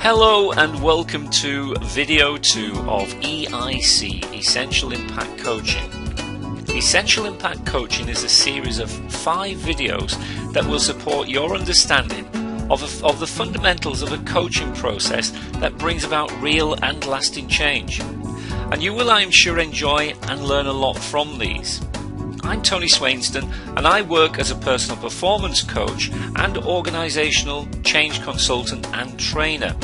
Hello and welcome to video 2 of EIC, Essential Impact Coaching. Essential Impact Coaching is a series of 5 videos that will support your understanding of the fundamentals of a coaching process that brings about real and lasting change. And you will, I am sure, enjoy and learn a lot from these. I'm Tony Swainston and I work as a personal performance coach and organisational change consultant and trainer.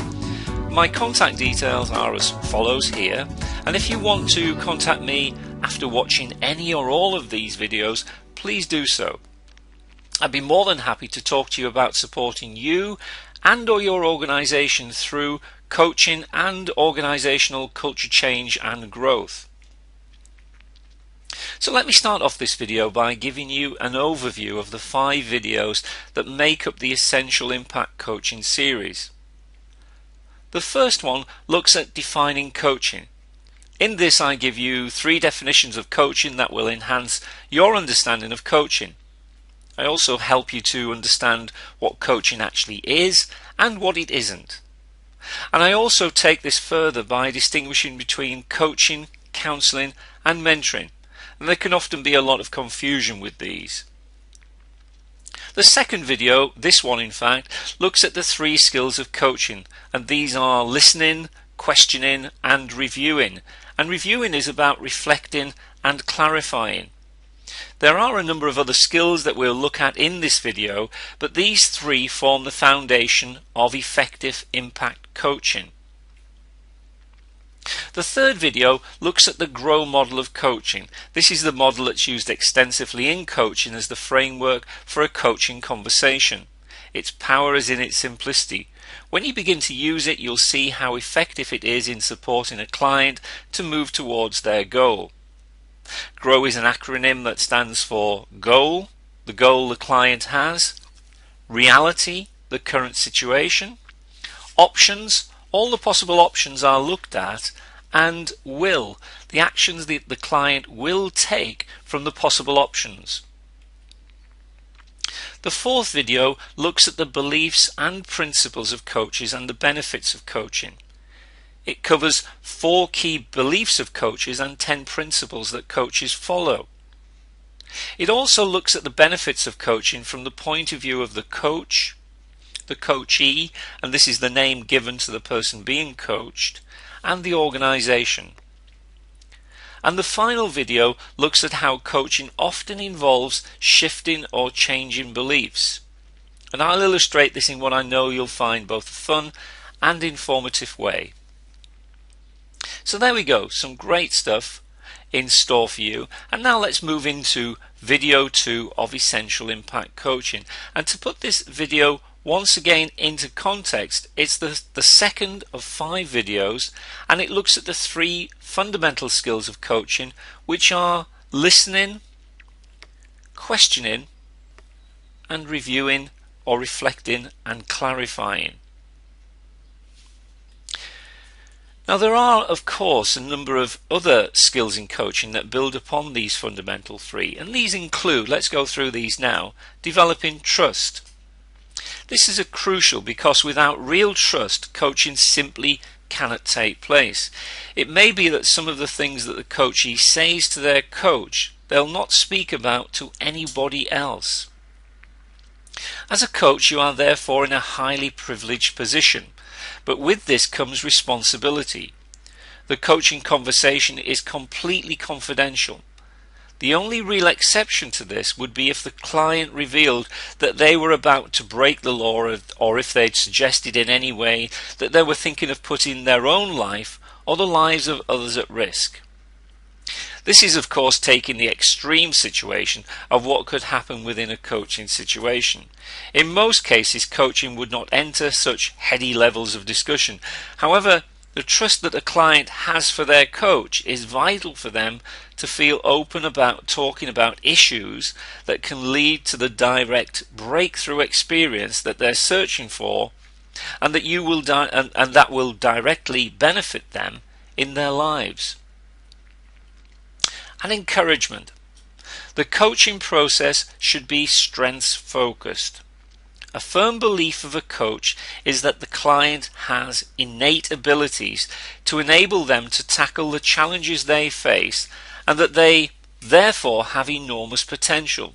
My contact details are as follows here, and if you want to contact me after watching any or all of these videos, please do so. I'd be more than happy to talk to you about supporting you and or your organisation through coaching and organisational culture change and growth. So let me start off this video by giving you an overview of the 5 videos that make up the Essential Impact Coaching series. The first one looks at defining coaching. In this I give you 3 definitions of coaching that will enhance your understanding of coaching. I also help you to understand what coaching actually is and what it isn't. And I also take this further by distinguishing between coaching, counselling and mentoring. And there can often be a lot of confusion with these. The second video, this one in fact, looks at the 3 skills of coaching, and these are listening, questioning and reviewing. And reviewing is about reflecting and clarifying. There are a number of other skills that we'll look at in this video, but these 3 form the foundation of effective impact coaching. The third video looks at the GROW model of coaching. This is the model that's used extensively in coaching as the framework for a coaching conversation. Its power is in its simplicity. When you begin to use it, you'll see how effective it is in supporting a client to move towards their goal. GROW is an acronym that stands for goal, the goal the client has; reality, the current situation; options, all the possible options are looked at; and will, the actions that the client will take from the possible options. The fourth video looks at the beliefs and principles of coaches and the benefits of coaching. It covers 4 key beliefs of coaches and 10 principles that coaches follow. It also looks at the benefits of coaching from the point of view of the coach, the coachee, and this is the name given to the person being coached, and the organisation. And the final video looks at how coaching often involves shifting or changing beliefs. And I'll illustrate this in what I know you'll find both a fun and informative way. So there we go, some great stuff in store for you. And now let's move into video 2 of Essential Impact Coaching. And to put this video once again into context, it's the second of 5 videos, and it looks at the 3 fundamental skills of coaching, which are listening, questioning and reviewing or reflecting and clarifying. Now there are of course a number of other skills in coaching that build upon these fundamental 3, and these include, let's go through these now, developing trust. This is crucial because without real trust, coaching simply cannot take place. It may be that some of the things that the coachee says to their coach, they'll not speak about to anybody else. As a coach, you are therefore in a highly privileged position, but with this comes responsibility. The coaching conversation is completely confidential. The only real exception to this would be if the client revealed that they were about to break the law, or if they'd suggested in any way that they were thinking of putting their own life or the lives of others at risk. This is of course taking the extreme situation of what could happen within a coaching situation. In most cases, coaching would not enter such heady levels of discussion. However, the trust that a client has for their coach is vital for them to feel open about talking about issues that can lead to the direct breakthrough experience that they're searching for, and that that will directly benefit them in their lives. And encouragement. The coaching process should be strengths focused. A firm belief of a coach is that the client has innate abilities to enable them to tackle the challenges they face, and that they therefore have enormous potential.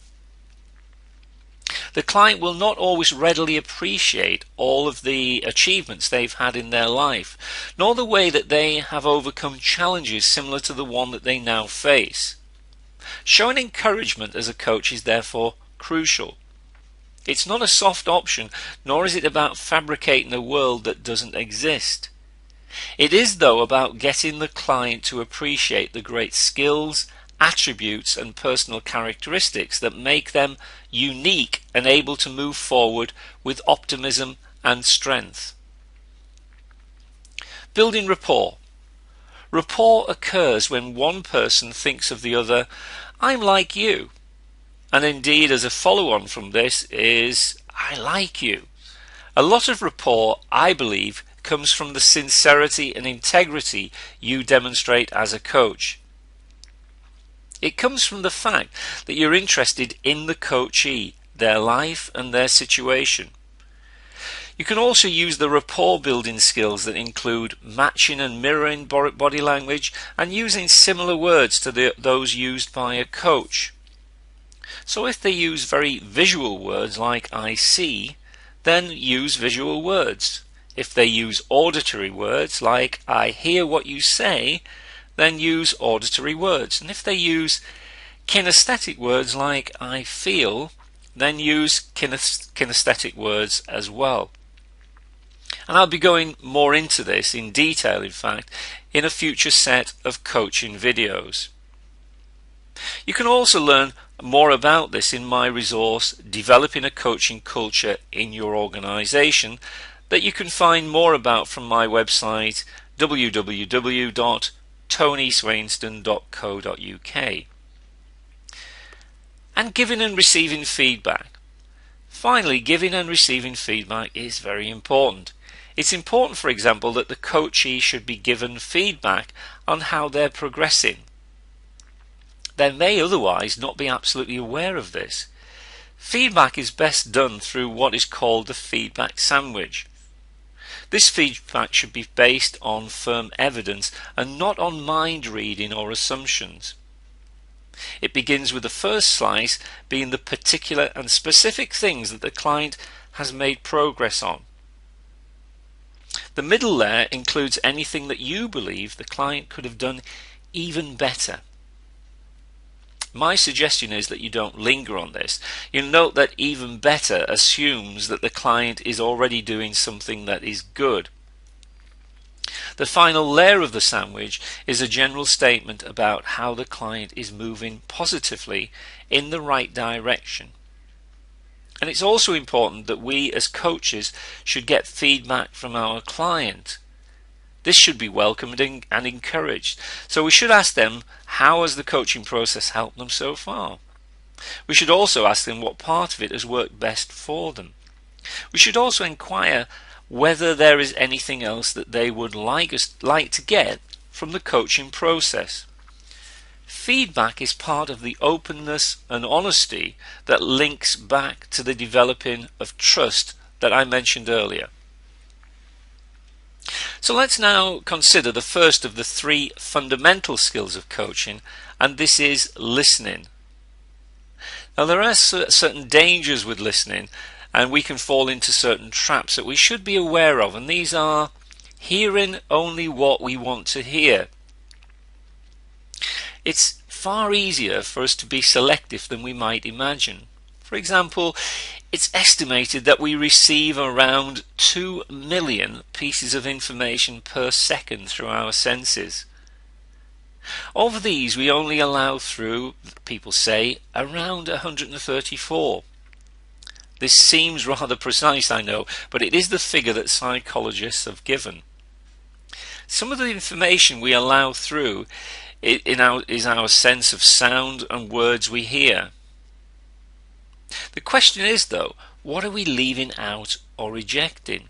The client will not always readily appreciate all of the achievements they've had in their life, nor the way that they have overcome challenges similar to the one that they now face. Showing encouragement as a coach is therefore crucial. It's not a soft option, nor is it about fabricating a world that doesn't exist. It is, though, about getting the client to appreciate the great skills, attributes and personal characteristics that make them unique and able to move forward with optimism and strength. Building rapport. Rapport occurs when one person thinks of the other, "I'm like you." And indeed, as a follow-on from this is, "I like you." A lot of rapport, I believe, comes from the sincerity and integrity you demonstrate as a coach. It comes from the fact that you're interested in the coachee, their life and their situation. You can also use the rapport building skills that include matching and mirroring body language and using similar words to those used by a coach. So if they use very visual words like "I see," then use visual words. If they use auditory words like "I hear what you say," then use auditory words. And if they use kinesthetic words like "I feel," then use kinesthetic words as well. And I'll be going more into this in detail, in fact, in a future set of coaching videos. You can also learn more about this in my resource, Developing a Coaching Culture in Your Organization, that you can find more about from my website www.tonyswainston.co.uk. And giving and receiving feedback. Finally, giving and receiving feedback is very important. It's important, for example, that the coachee should be given feedback on how they're progressing. They may otherwise not be absolutely aware of this. Feedback is best done through what is called the feedback sandwich. This feedback should be based on firm evidence and not on mind reading or assumptions. It begins with the first slice being the particular and specific things that the client has made progress on. The middle layer includes anything that you believe the client could have done even better. My suggestion is that you don't linger on this. You'll note that "even better" assumes that the client is already doing something that is good. The final layer of the sandwich is a general statement about how the client is moving positively in the right direction. And it's also important that we as coaches should get feedback from our client. This should be welcomed and encouraged. So we should ask them, how has the coaching process helped them so far? We should also ask them what part of it has worked best for them. We should also inquire whether there is anything else that they would like to get from the coaching process. Feedback is part of the openness and honesty that links back to the developing of trust that I mentioned earlier. So let's now consider the first of the three fundamental skills of coaching, and this is listening. Now there are certain dangers with listening, and we can fall into certain traps that we should be aware of, and these are hearing only what we want to hear. It's far easier for us to be selective than we might imagine. For example, it's estimated that we receive around 2 million pieces of information per second through our senses. Of these, we only allow through, people say, around 134. This seems rather precise, I know, but it is the figure that psychologists have given. Some of the information we allow through is our sense of sound and words we hear. The question is, though, what are we leaving out or rejecting?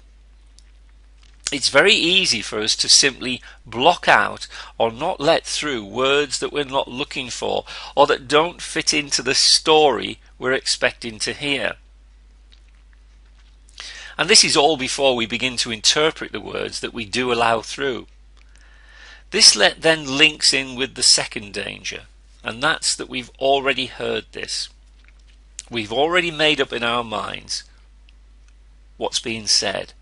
It's very easy for us to simply block out or not let through words that we're not looking for or that don't fit into the story we're expecting to hear. And this is all before we begin to interpret the words that we do allow through. This then links in with the second danger, and that's that we've already heard this. We've already made up in our minds what's being said.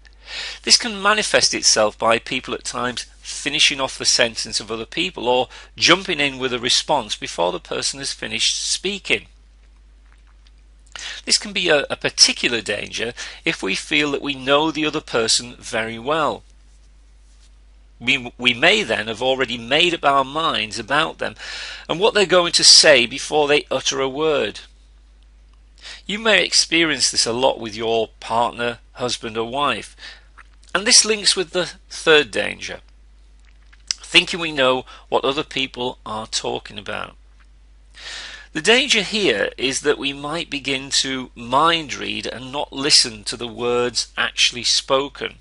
This can manifest itself by people at times finishing off the sentence of other people or jumping in with a response before the person has finished speaking. This can be a particular danger if we feel that we know the other person very well. We may then have already made up our minds about them and what they're going to say before they utter a word. You may experience this a lot with your partner, husband or wife. And this links with the third danger, thinking we know what other people are talking about. The danger here is that we might begin to mind read and not listen to the words actually spoken.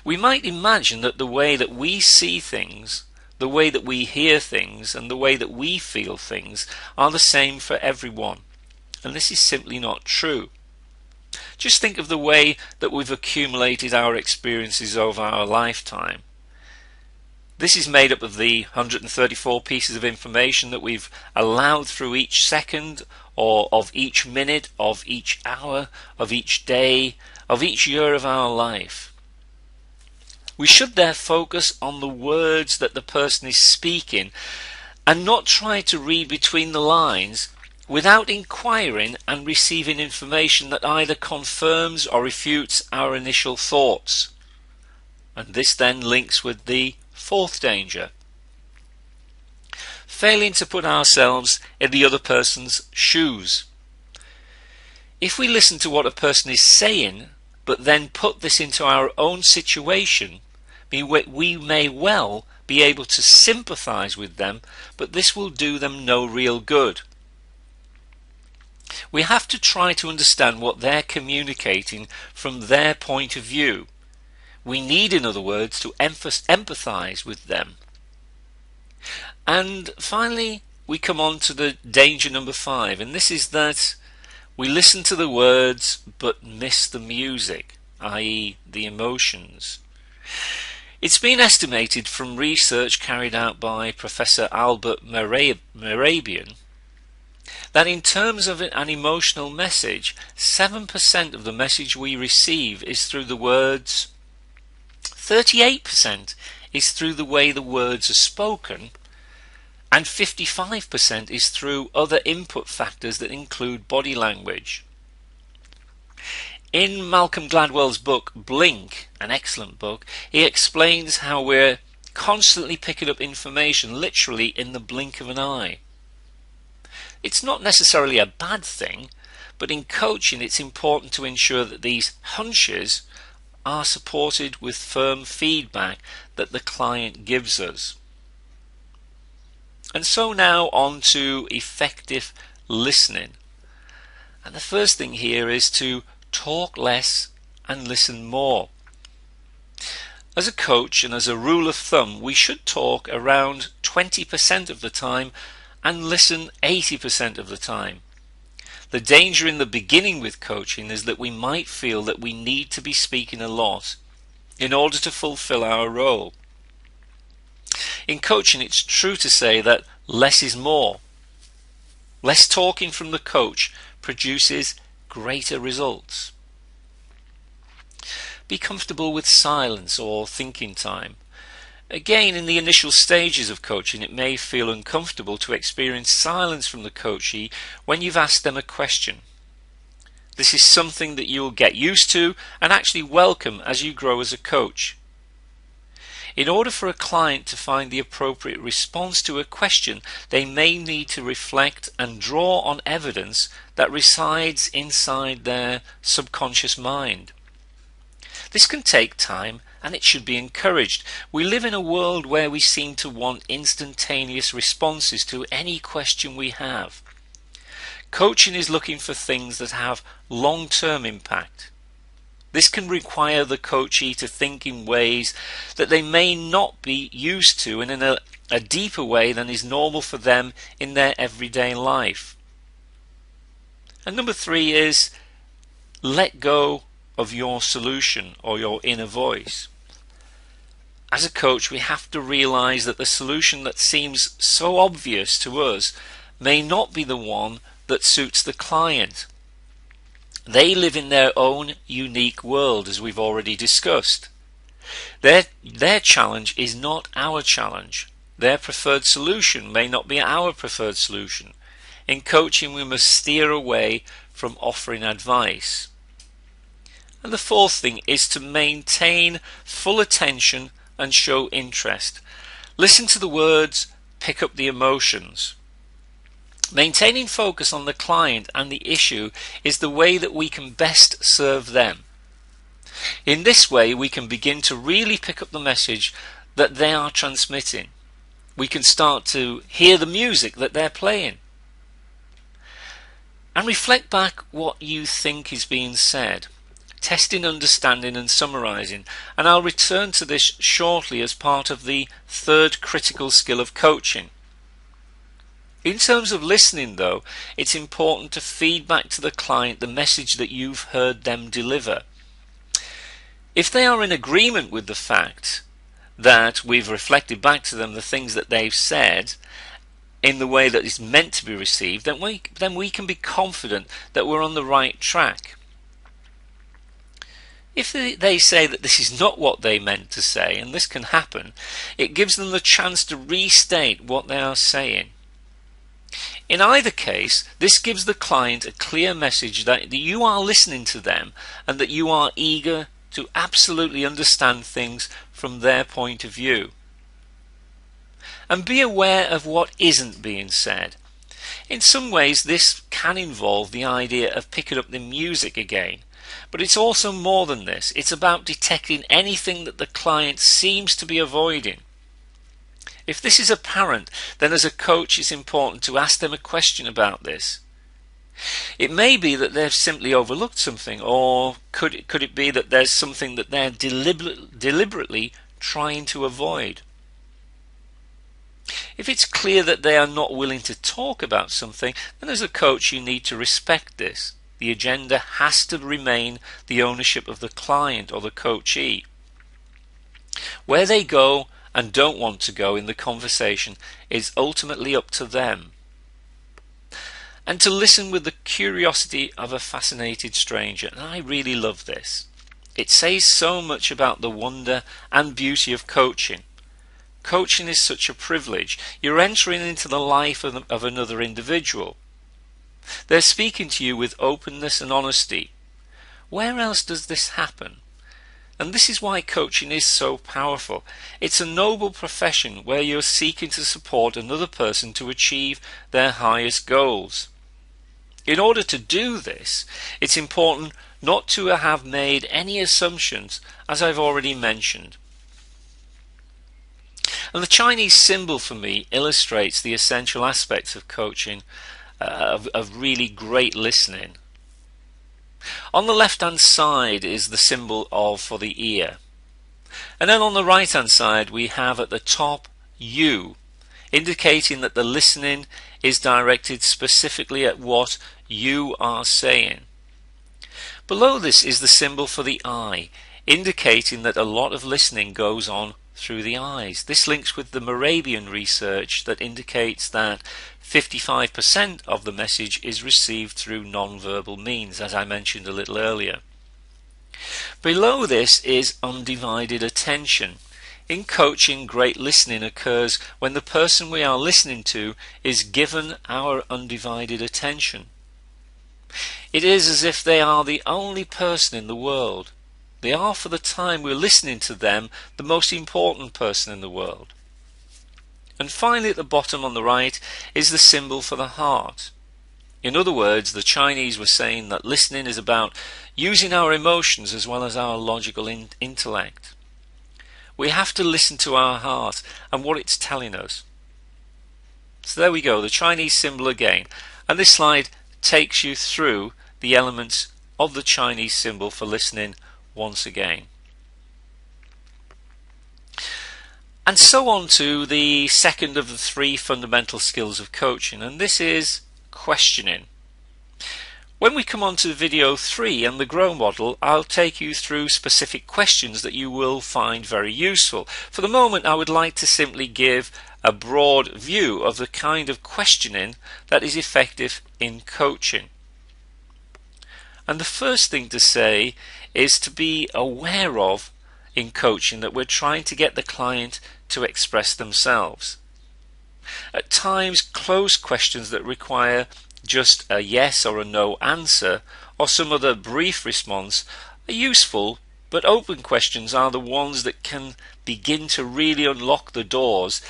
We might imagine that the way that we see things, the way that we hear things, and the way that we feel things are the same for everyone. And this is simply not true. Just think of the way that we've accumulated our experiences over our lifetime. This is made up of the 134 pieces of information that we've allowed through each second, or of each minute, of each hour, of each day, of each year of our life. We should there focus on the words that the person is speaking and not try to read between the lines without inquiring and receiving information that either confirms or refutes our initial thoughts. And this then links with the fourth danger, failing to put ourselves in the other person's shoes. If we listen to what a person is saying, but then put this into our own situation, we may well be able to sympathize with them, but this will do them no real good. We have to try to understand what they're communicating from their point of view. We need, in other words, to empathize with them. And finally, we come on to the danger number 5, and this is that we listen to the words but miss the music, i.e. the emotions. It's been estimated from research carried out by Professor Albert Mehrabian that in terms of an emotional message, 7% of the message we receive is through the words, 38% is through the way the words are spoken, and 55% is through other input factors that include body language. In Malcolm Gladwell's book Blink, an excellent book, he explains how we're constantly picking up information literally in the blink of an eye. It's not necessarily a bad thing, but in coaching it's important to ensure that these hunches are supported with firm feedback that the client gives us. And so now on to effective listening. And the first thing here is to talk less and listen more. As a coach and as a rule of thumb, we should talk around 20% of the time and listen 80% of the time. The danger in the beginning with coaching is that we might feel that we need to be speaking a lot in order to fulfill our role. In coaching, it's true to say that less is more. Less talking from the coach produces greater results. Be comfortable with silence or thinking time. Again, in the initial stages of coaching, it may feel uncomfortable to experience silence from the coachee when you've asked them a question. This is something that you'll get used to and actually welcome as you grow as a coach. In order for a client to find the appropriate response to a question, they may need to reflect and draw on evidence that resides inside their subconscious mind. This can take time and it should be encouraged. We live in a world where we seem to want instantaneous responses to any question we have. Coaching is looking for things that have long-term impact. This can require the coachee to think in ways that they may not be used to and in a deeper way than is normal for them in their everyday life. And number 3 is Let go of your solution or your inner voice. As a coach, we have to realize that the solution that seems so obvious to us may not be the one that suits the client. They live in their own unique world, as we've already discussed. Their challenge is not our challenge. Their preferred solution may not be our preferred solution. In coaching, we must steer away from offering advice. And the fourth thing is to maintain full attention and show interest. Listen to the words, pick up the emotions. Maintaining focus on the client and the issue is the way that we can best serve them. In this way, we can begin to really pick up the message that they are transmitting. We can start to hear the music that they're playing. And reflect back what you think is being said. Testing, understanding and summarizing, and I'll return to this shortly as part of the third critical skill of coaching. In terms of listening though, it's important to feed back to the client the message that you've heard them deliver. If they are in agreement with the fact that we've reflected back to them the things that they've said in the way that is meant to be received, then we can be confident that we're on the right track. If they say that this is not what they meant to say, and this can happen, it gives them the chance to restate what they are saying. In either case, this gives the client a clear message that you are listening to them and that you are eager to absolutely understand things from their point of view. And be aware of what isn't being said. In some ways, this can involve the idea of picking up the music again. But it's also more than this. It's about detecting anything that the client seems to be avoiding. If this is apparent, then as a coach it's important to ask them a question about this. It may be that they've simply overlooked something, or could it be that there's something that they're deliberately trying to avoid? If it's clear that they are not willing to talk about something, then as a coach you need to respect this. The agenda has to remain the ownership of the client or the coachee. Where they go and don't want to go in the conversation is ultimately up to them. And to listen with the curiosity of a fascinated stranger, and I really love this. It says so much about the wonder and beauty of coaching. Coaching is such a privilege. You're entering into the life of another individual. They're speaking to you with openness and honesty. Where else does this happen? And this is why coaching is so powerful. It's a noble profession where you're seeking to support another person to achieve their highest goals. In order to do this, it's important not to have made any assumptions, as I've already mentioned. And the Chinese symbol for me illustrates the essential aspects of coaching, of really great listening. On the left hand side is the symbol for the ear, and then on the right hand side we have at the top you, indicating that the listening is directed specifically at what you are saying. Below this is the symbol for the eye, indicating that a lot of listening goes on through the eyes. This links with the Moravian research that indicates that 55% of the message is received through non-verbal means, as I mentioned a little earlier. Below this is undivided attention. In coaching, great listening occurs when the person we are listening to is given our undivided attention. It is as if they are the only person in the world. They are, for the time we're listening to them, the most important person in the world. And finally, at the bottom on the right is the symbol for the heart. In other words, the Chinese were saying that listening is about using our emotions as well as our logical intellect. We have to listen to our heart and what it's telling us. So there we go, the Chinese symbol again. And this slide takes you through the elements of the Chinese symbol for listening once again. And so on to the second of the three fundamental skills of coaching, and this is questioning. When we come on to video 3 and the grow model, I'll take you through specific questions that you will find very useful. For the moment, I would like to simply give a broad view of the kind of questioning that is effective in coaching. And the first thing to say is to be aware of in coaching that we're trying to get the client to express themselves. At times, closed questions that require just a yes or a no answer or some other brief response are useful, but open questions are the ones that can begin to really unlock the doors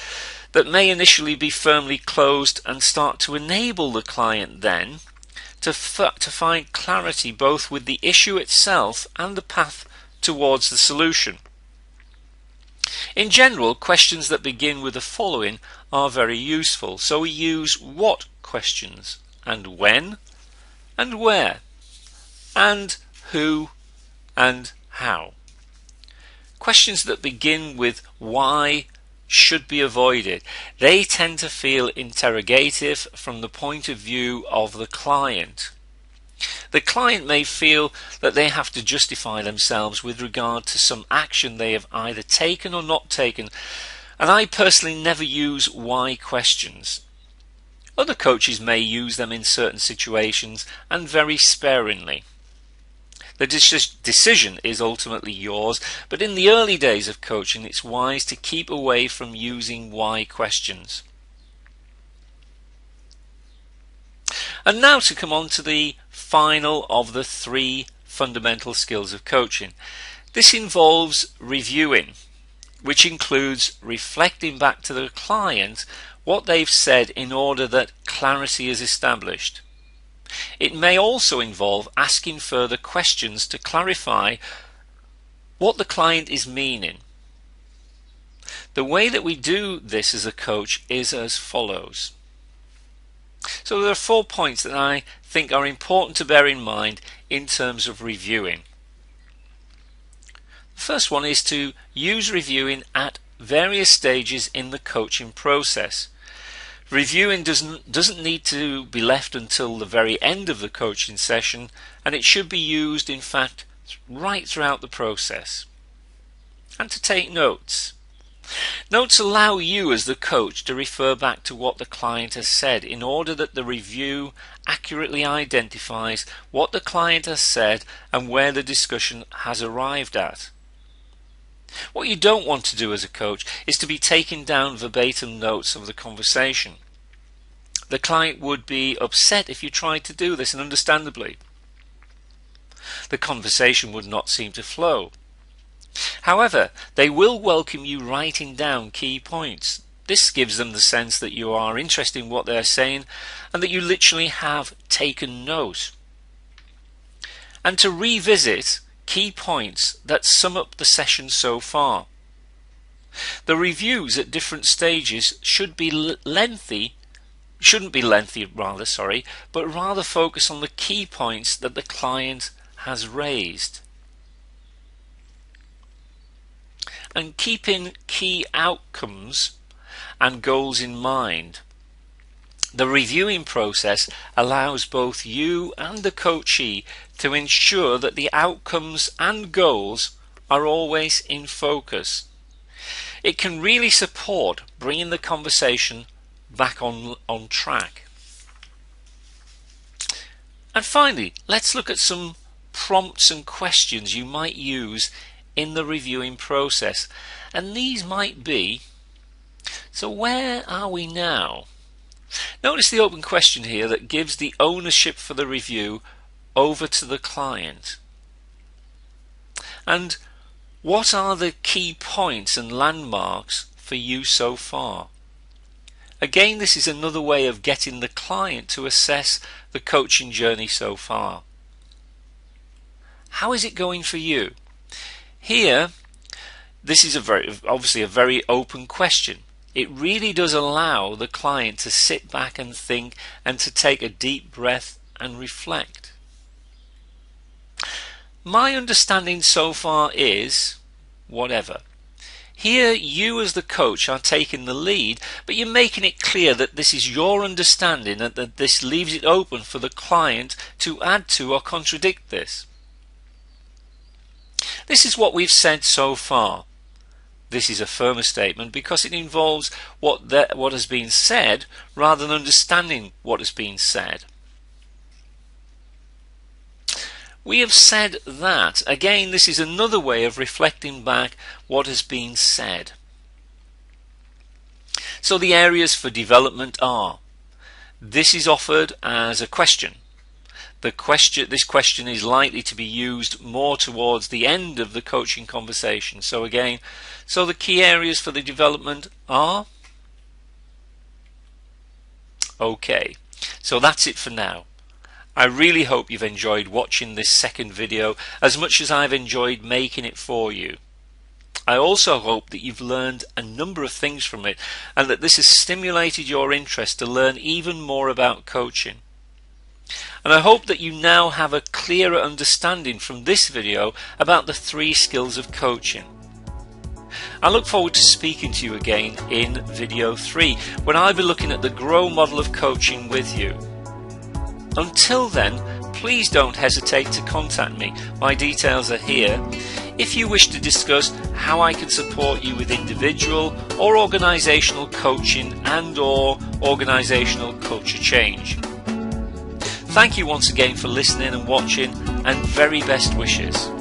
that may initially be firmly closed and start to enable the client then to find clarity both with the issue itself and the path towards the solution. In general, questions that begin with the following are very useful. So we use what questions, and when, and where, and who, and how. Questions that begin with why should be avoided. They tend to feel interrogative from the point of view of the client. The client may feel that they have to justify themselves with regard to some action they have either taken or not taken, and I personally never use why questions. Other coaches may use them in certain situations and very sparingly. The decision is ultimately yours, but in the early days of coaching it's wise to keep away from using why questions. And now to come on to the final of the 3 fundamental skills of coaching. This involves reviewing, which includes reflecting back to the client what they've said in order that clarity is established. It may also involve asking further questions to clarify what the client is meaning. The way that we do this as a coach is as follows. So there are 4 points that I think are important to bear in mind in terms of reviewing. The first one is to use reviewing at various stages in the coaching process. Reviewing doesn't need to be left until the very end of the coaching session, and it should be used, in fact, right throughout the process. And to take notes. Notes allow you as the coach to refer back to what the client has said in order that the review accurately identifies what the client has said and where the discussion has arrived at. What you don't want to do as a coach is to be taking down verbatim notes of the conversation. The client would be upset if you tried to do this, and understandably. The conversation would not seem to flow. However, they will welcome you writing down key points. This gives them the sense that you are interested in what they are saying and that you literally have taken note. And to revisit key points that sum up the session so far. The reviews at different stages shouldn't be lengthy, but rather focus on the key points that the client has raised. And keeping key outcomes and goals in mind. The reviewing process allows both you and the coachee to ensure that the outcomes and goals are always in focus. It can really support bringing the conversation back on track. And finally, let's look at some prompts and questions you might use in the reviewing process. And these might be, so where are we now? Notice the open question here that gives the ownership for the review over to the client. And what are the key points and landmarks for you so far? Again, this is another way of getting the client to assess the coaching journey so far. How is it going for you? Here, this is obviously a very open question. It really does allow the client to sit back and think and to take a deep breath and reflect. My understanding so far is whatever. Here you as the coach are taking the lead, but you're making it clear that this is your understanding and that this leaves it open for the client to add to or contradict this. This is what we've said so far. This is a firmer statement because it involves what has been said rather than understanding what has been said. We have said that. Again, this is another way of reflecting back what has been said. So the areas for development are, this is offered as a question. This question is likely to be used more towards the end of the coaching conversation. So the key areas for the development are, okay, so that's it for now. I really hope you've enjoyed watching this second video as much as I've enjoyed making it for you. I also hope that you've learned a number of things from it and that this has stimulated your interest to learn even more about coaching. And I hope that you now have a clearer understanding from this video about the 3 skills of coaching. I look forward to speaking to you again in video 3 when I'll be looking at the Grow model of coaching with you. Until then, please don't hesitate to contact me. My details are here. If you wish to discuss how I can support you with individual or organisational coaching and/or organisational culture change. Thank you once again for listening and watching, and very best wishes.